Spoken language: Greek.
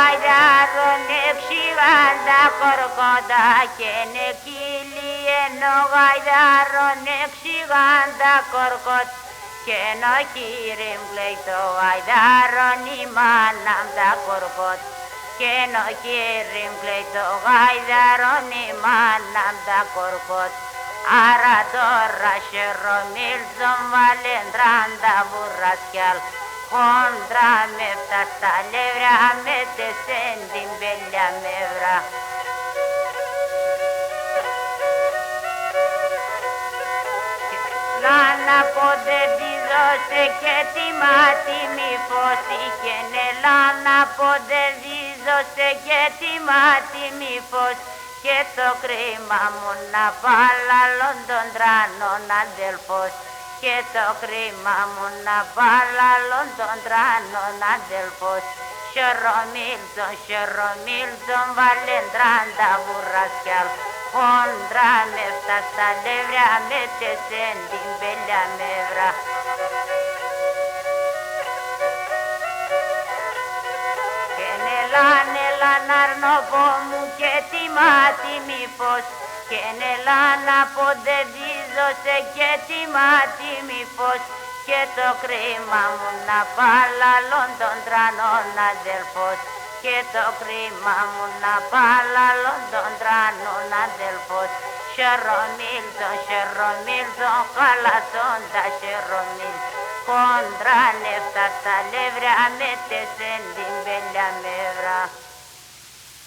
γαϊδάρωνε ξηγάντα κορκόντα και νεκίλι ενώ γαϊδάρωνε ξηγάντα κορκόντα και ενώ κύριμ λέει το γαϊδάρον η μάναμ τα κορκόντα και ενώ κύριμ λέει το γαϊδάρον η μάναμ τα κορκόντα. Άρα τώρα χερομίλτον βαλέντραν τα βουρασκιάλ χόντρα με φτά στα λεύρια με τεσέν την πέλια μευρά. Λάνα πότε τη δώσε και τη μάτι μη φώσει και νελάνα πότε τη δώσε και τη μάτι μη φώσει και το κρίμα μου να βάλαλον των τρανών αδελφός και το κρίμα μου να βάλαλον των τρανών αδελφός. Χερομίλτον βαλέντραν τα βουρασκιάλ χόντρα με φτά στα λεύρια με τεσέν την πέλια μευρά. Και νελάν αρνοπό μου και τη μάτι μη φως και νελάν αποδεδίζωσε και τη μάτι μη φως και το κρίμα μου να πάλαλον των τρανών αδελφός και το κρίμα μου να πάλαλον των τρανών αδελφός. Χερομίλτον χαλασόντα χερομίλτον κόντρα νεφτά στα λεύρια με τεσέν την πέλια με